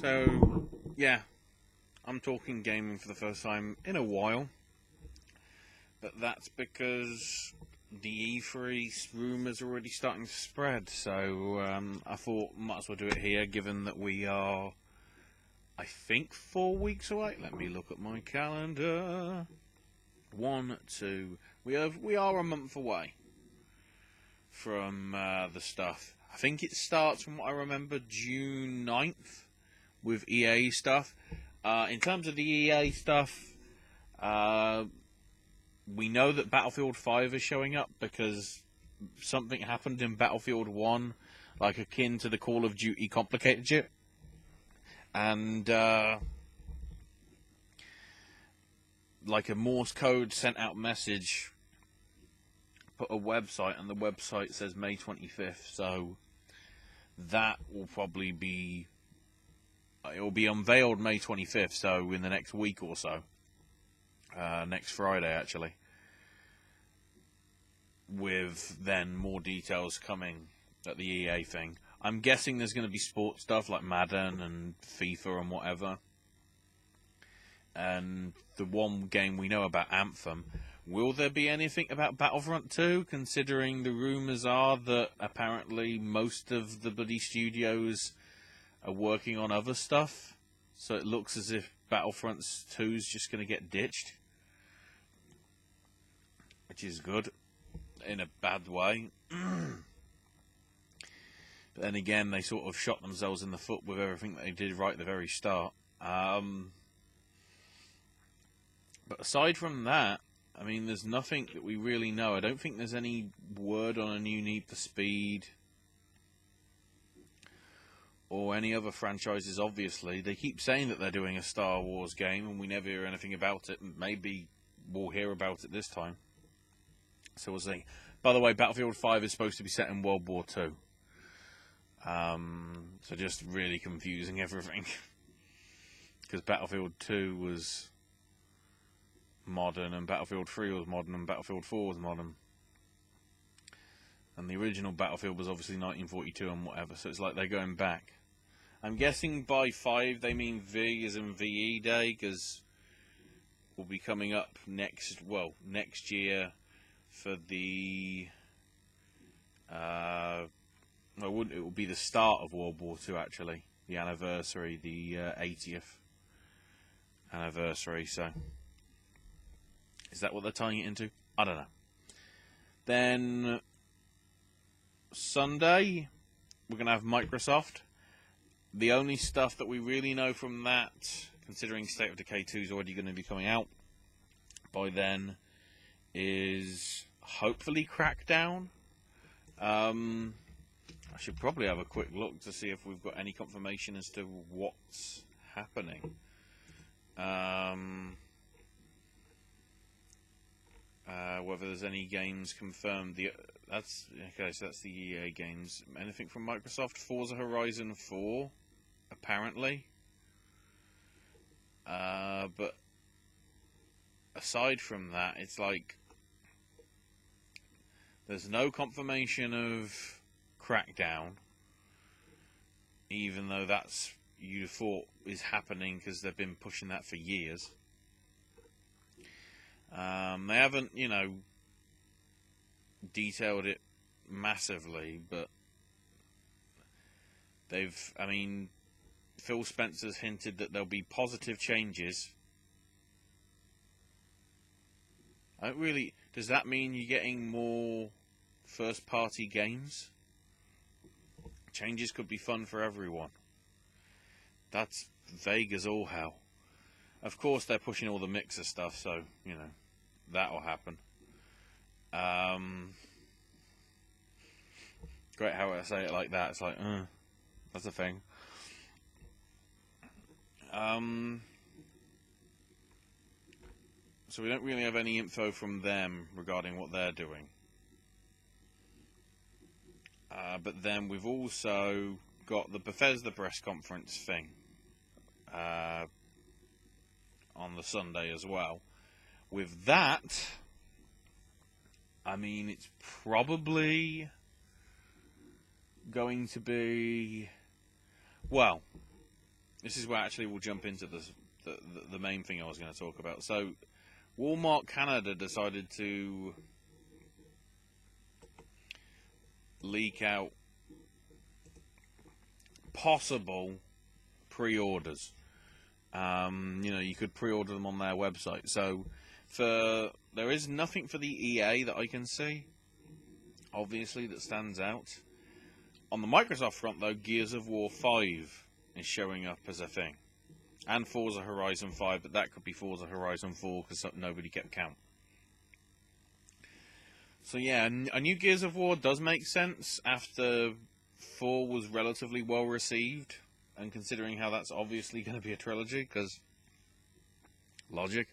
So, yeah, I'm talking gaming for the first time in a while, but that's because the E3 rumours are already starting to spread, so I thought might as well do it here, given that we are, I think, 4 weeks away. Let me look at my calendar. 1, 2, we are a month away from the stuff. I think it starts, from what I remember, June 9th with EA stuff. In terms of the EA stuff, we know that Battlefield 5 is showing up because something happened in Battlefield 1, like akin to the Call of Duty complicated shit. And like a Morse code sent out message put a website, and the website says May 25th, so that will probably be, it will be unveiled May 25th, so in the next week or so, next Friday actually, with then more details coming at the EA thing. I'm guessing there's going to be sports stuff like Madden and FIFA and whatever, and the one game we know about, Anthem. Will there be anything about Battlefront 2, considering the rumours are that apparently most of the bloody studios are working on other stuff? So it looks as if Battlefront 2 is just going to get ditched. Which is good, in a bad way. But then again, they sort of shot themselves in the foot with everything that they did right at the very start. But aside from that, I mean, there's nothing that we really know. I don't think there's any word on a new Need for Speed or any other franchises, obviously. They keep saying that they're doing a Star Wars game, and we never hear anything about it. Maybe we'll hear about it this time. So we'll see. By the way, Battlefield 5 is supposed to be set in World War II. So just really confusing everything. Because Battlefield 2 was modern, and Battlefield 3 was modern, and Battlefield 4 was modern. And the original Battlefield was obviously 1942 and whatever, so it's like they're going back. I'm guessing by 5 they mean V as in VE Day, because we'll be coming up next year for the... it will be the start of World War II, actually. The anniversary, the 80th anniversary, so... Is that what they're tying it into? I don't know. Then Sunday, we're going to have Microsoft. The only stuff that we really know from that, considering State of Decay 2 is already going to be coming out by then, is hopefully Crackdown. I should probably have a quick look to see if we've got any confirmation as to what's happening. Whether there's any games confirmed. That's the EA games. Anything from Microsoft? Forza Horizon 4, apparently. But aside from that, it's like there's no confirmation of Crackdown, even though that's, you thought, is happening because they've been pushing that for years. They haven't, detailed it massively, but Phil Spencer's hinted that there'll be positive changes. Does that mean you're getting more first-party games? Changes could be fun for everyone. That's vague as all hell. Of course, they're pushing all the Mixer stuff, so, that'll happen. Great how I say it like that. It's like, that's a thing. So we don't really have any info from them regarding what they're doing. But then we've also got the Bethesda press conference thing on the Sunday as well. With that, it's probably going to be... Well, this is where actually we'll jump into the main thing I was going to talk about. So, Walmart Canada decided to leak out possible pre-orders. You could pre-order them on their website. So, there is nothing for the EA that I can see, obviously, that stands out. On the Microsoft front, though, Gears of War 5 is showing up as a thing. And Forza Horizon 5, but that could be Forza Horizon 4 because nobody kept count. So yeah, a new Gears of War does make sense after 4 was relatively well received, and considering how that's obviously going to be a trilogy, because logic.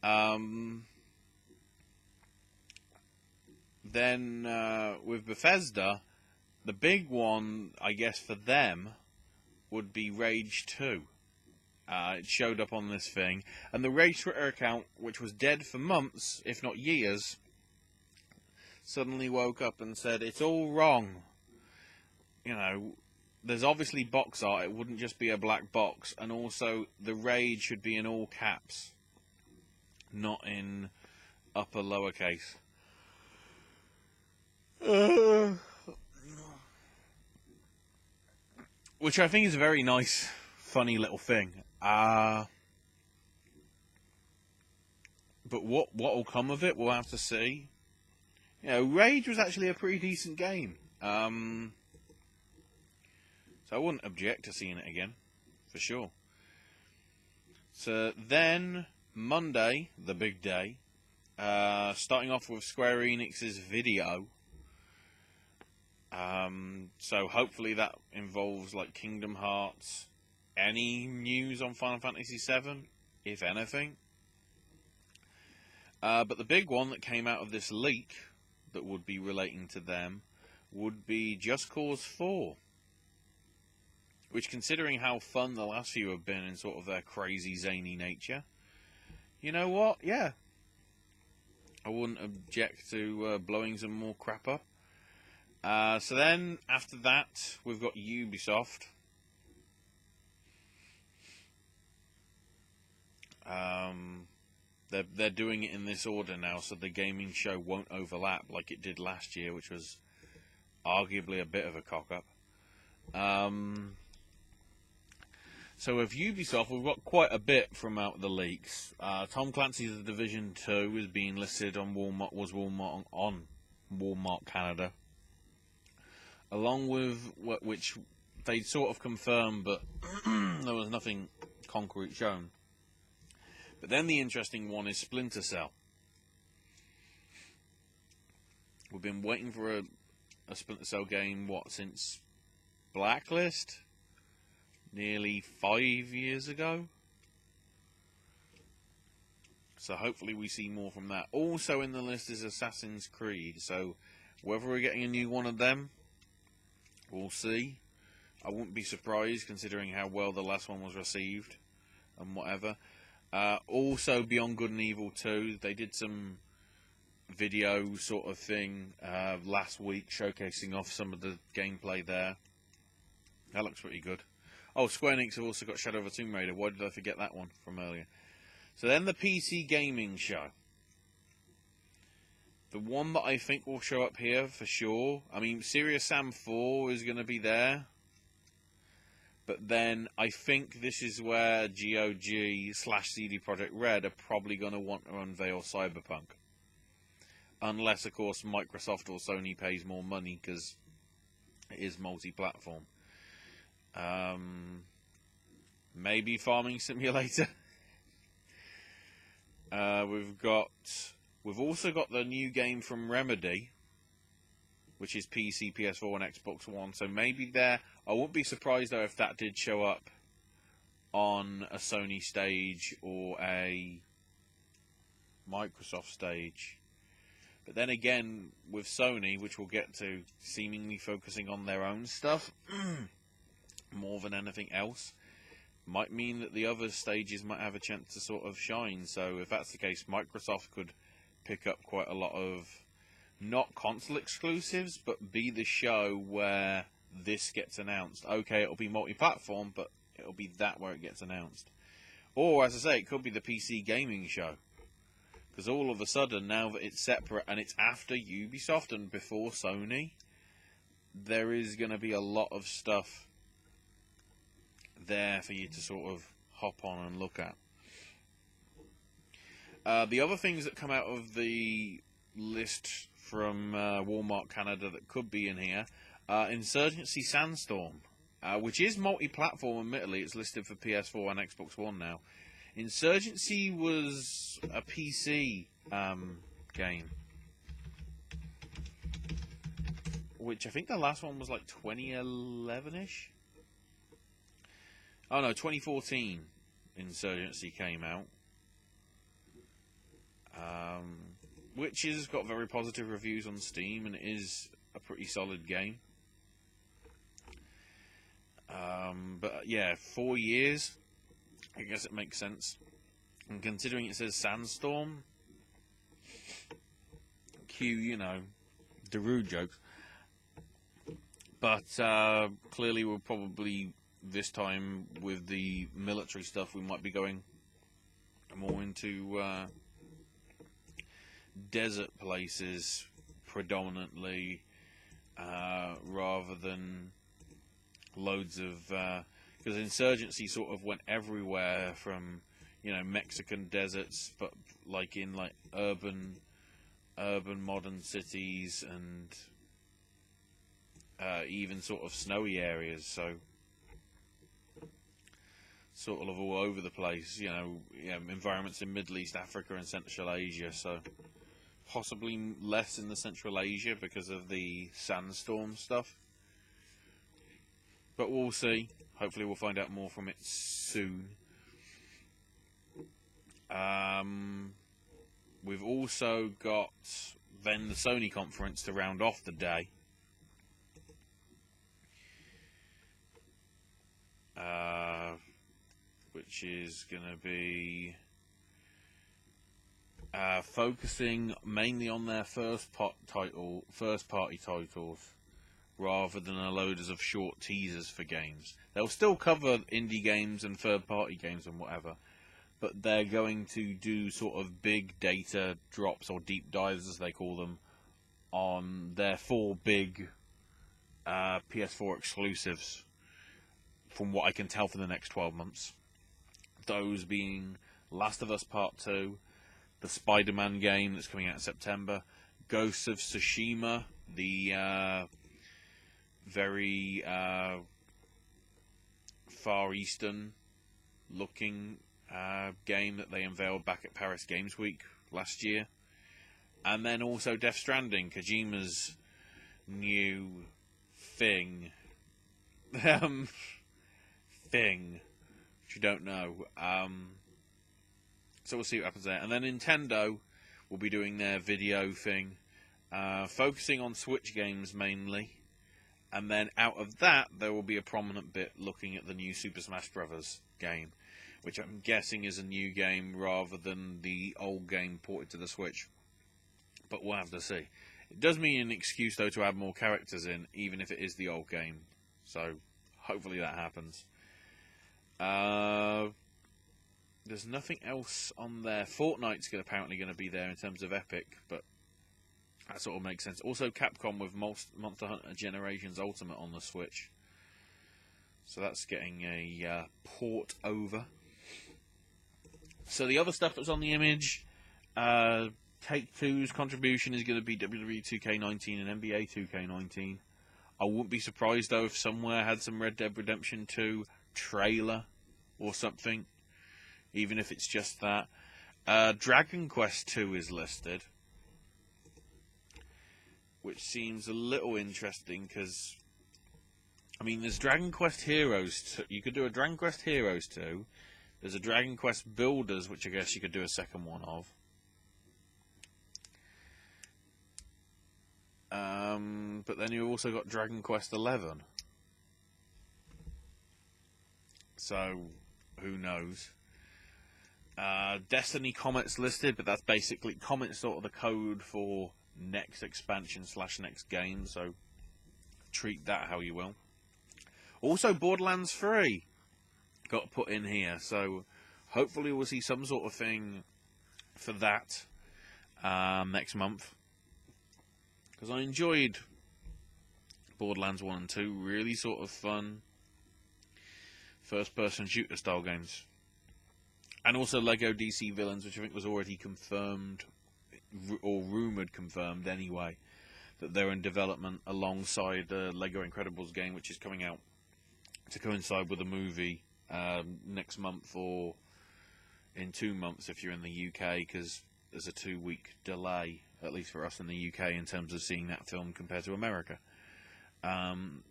Then with Bethesda, the big one, I guess, for them would be Rage 2. It showed up on this thing, and the Rage Twitter account, which was dead for months, if not years, suddenly woke up and said, it's all wrong. There's obviously box art, it wouldn't just be a black box, and also the Rage should be in all caps, not in upper lowercase. Which I think is a very nice, funny little thing. But what will come of it, we'll have to see. Rage was actually a pretty decent game. So I wouldn't object to seeing it again, for sure. So then, Monday, the big day, starting off with Square Enix's video. So hopefully that involves, like, Kingdom Hearts. Any news on Final Fantasy VII, if anything. But the big one that came out of this leak that would be relating to them would be Just Cause 4. Which, considering how fun the last few have been in sort of their crazy, zany nature, you know what? Yeah. I wouldn't object to blowing some more crap up. So then, after that, we've got Ubisoft. They're doing it in this order now, so the gaming show won't overlap like it did last year, which was arguably a bit of a cock-up. So with Ubisoft, we've got quite a bit from out the leaks. Tom Clancy's The Division 2 is being listed on Walmart Canada, along with which they sort of confirmed, but there was nothing concrete shown. But then the interesting one is Splinter Cell. We've been waiting for a Splinter Cell game, since Blacklist? Nearly 5 years ago. So hopefully we see more from that. Also in the list is Assassin's Creed. So whether we're getting a new one of them, we'll see. I wouldn't be surprised considering how well the last one was received and whatever. Also Beyond Good and Evil 2. They did some video sort of thing last week showcasing off some of the gameplay there. That looks pretty good. Oh, Square Enix have also got Shadow of the Tomb Raider. Why did I forget that one from earlier? So then the PC gaming show. The one that I think will show up here for sure. I mean, Serious Sam 4 is going to be there. But then I think this is where GOG/CD Projekt Red are probably going to want to unveil Cyberpunk. Unless, of course, Microsoft or Sony pays more money because it is multi-platform. Maybe Farming Simulator. We've also got the new game from Remedy, which is PC, PS4, and Xbox One. So maybe there. I wouldn't be surprised though if that did show up on a Sony stage or a Microsoft stage. But then again, with Sony, which we'll get to, seemingly focusing on their own stuff more than anything else, might mean that the other stages might have a chance to sort of shine. So if that's the case, Microsoft could pick up quite a lot of, not console exclusives, but be the show where this gets announced. Okay, it'll be multi-platform, but it'll be that where it gets announced. Or, as I say, it could be the PC gaming show. Because all of a sudden, now that it's separate and it's after Ubisoft and before Sony, there is going to be a lot of stuff there for you to sort of hop on and look at. The other things that come out of the list from Walmart Canada that could be in here, Insurgency Sandstorm, which is multi-platform, admittedly. It's listed for PS4 and Xbox One now. Insurgency was a PC game, which I think the last one was like 2011-ish? Oh no, 2014 Insurgency came out. Which has got very positive reviews on Steam, and it is a pretty solid game. But yeah, 4 years, I guess it makes sense. And considering it says Sandstorm, cue, you know, Darude jokes. But clearly we'll probably, this time with the military stuff, we might be going more into desert places predominantly, rather than loads of, because Insurgency sort of went everywhere from, you know, Mexican deserts, but like in like urban modern cities, and even sort of snowy areas, so sort of all over the place, you know, environments in Middle East, Africa and Central Asia, so possibly less in the Central Asia because of the sandstorm stuff. But we'll see. Hopefully we'll find out more from it soon. We've also got then the Sony conference to round off the day. Which is going to be focusing mainly on their first-party titles, rather than a load of short teasers for games. They'll still cover indie games and third-party games and whatever, but they're going to do sort of big data drops, or deep dives as they call them, on their 4 big PS4 exclusives, from what I can tell, for the next 12 months. Those being Last of Us Part 2, the Spider-Man game that's coming out in September, Ghosts of Tsushima, the very Far Eastern looking game that they unveiled back at Paris Games Week last year, and then also Death Stranding, Kojima's new thing. Thing, which you don't know. So we'll see what happens there. And then Nintendo will be doing their video thing, focusing on Switch games mainly. And then out of that, there will be a prominent bit looking at the new Super Smash Bros. Game, which I'm guessing is a new game rather than the old game ported to the Switch. But we'll have to see. It does mean an excuse, though, to add more characters in, even if it is the old game. So hopefully that happens. There's nothing else on there. Fortnite's apparently going to be there in terms of Epic, but that sort of makes sense. Also, Capcom with Monster Hunter Generations Ultimate on the Switch. So that's getting a port over. So the other stuff that's on the image, Take-Two's contribution is going to be WWE 2K19 and NBA 2K19. I wouldn't be surprised, though, if somewhere had some Red Dead Redemption 2 trailer or something, even if it's just that. Dragon Quest 2 is listed, which seems a little interesting, because I mean, there's Dragon Quest Heroes 2. You could do a Dragon Quest Heroes 2. There's a Dragon Quest Builders, which I guess you could do a second one of. But then you've also got Dragon Quest 11. So, who knows? Destiny Comet's listed, but that's basically, Comet's sort of the code for next expansion / next game, so treat that how you will. Also, Borderlands 3. got put in here. So hopefully we'll see some sort of thing for that next month. Because I enjoyed Borderlands 1 and 2. Really sort of fun first-person shooter style games. And also Lego DC Villains, which I think was already confirmed, or rumoured confirmed anyway, that they're in development alongside the Lego Incredibles game, which is coming out to coincide with the movie next month, or in 2 months if you're in the UK, because there's a 2-week delay, at least for us in the UK, in terms of seeing that film compared to America.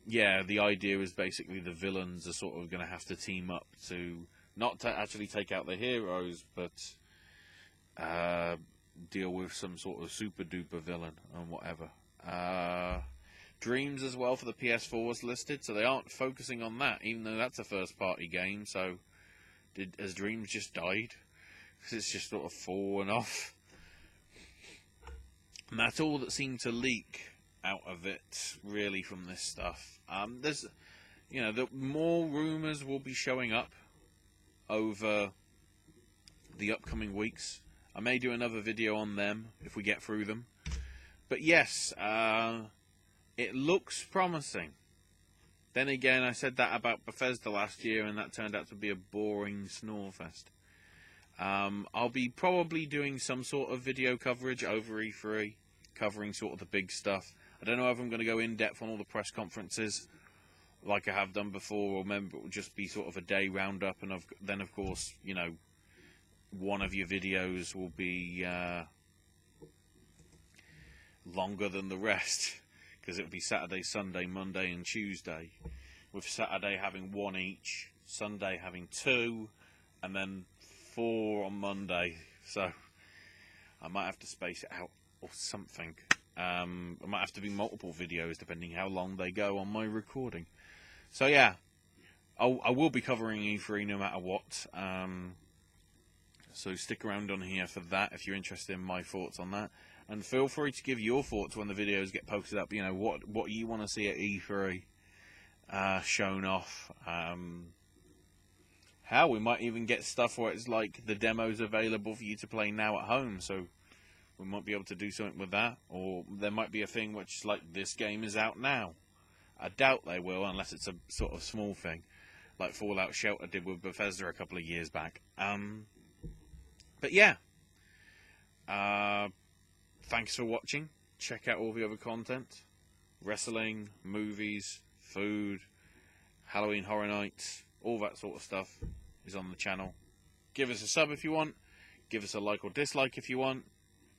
Yeah, the idea is basically the villains are sort of going to have to team up to not to actually take out the heroes, but deal with some sort of super duper villain and whatever. Dreams as well for the PS4 was listed, so they aren't focusing on that, even though that's a first party game. So has Dreams just died? Because it's just sort of fallen off. And that's all that seemed to leak out of it, really, from this stuff. There's, the more rumours will be showing up over the upcoming weeks. I may do another video on them if we get through them. But yes, it looks promising. Then again, I said that about Bethesda last year, and that turned out to be a boring snorefest. I'll be probably doing some sort of video coverage over E3, covering sort of the big stuff. I don't know if I'm going to go in depth on all the press conferences like I have done before, or maybe it will just be sort of a day roundup, and then of course, one of your videos will be longer than the rest, because it'll be Saturday, Sunday, Monday and Tuesday, with Saturday having 1 each, Sunday having 2, and then 4 on Monday. So I might have to space it out or something. It might have to be multiple videos depending how long they go on my recording. So yeah, I will be covering E3 no matter what. So stick around on here for that if you're interested in my thoughts on that. And feel free to give your thoughts when the videos get posted up. What you want to see at E3 shown off. How we might even get stuff where it's like the demos available for you to play now at home. So we might be able to do something with that. Or there might be a thing which is like, this game is out now. I doubt they will, unless it's a sort of small thing, like Fallout Shelter did with Bethesda a couple of years back. But yeah, thanks for watching. Check out all the other content. Wrestling, movies, food, Halloween Horror Nights, all that sort of stuff is on the channel. Give us a sub if you want. Give us a like or dislike if you want.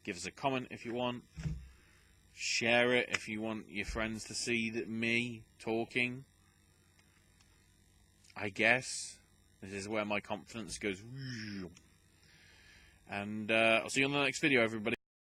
Give us a comment if you want. Share it if you want your friends to see me talking. I guess. This is where my confidence goes. And I'll see you on the next video, everybody.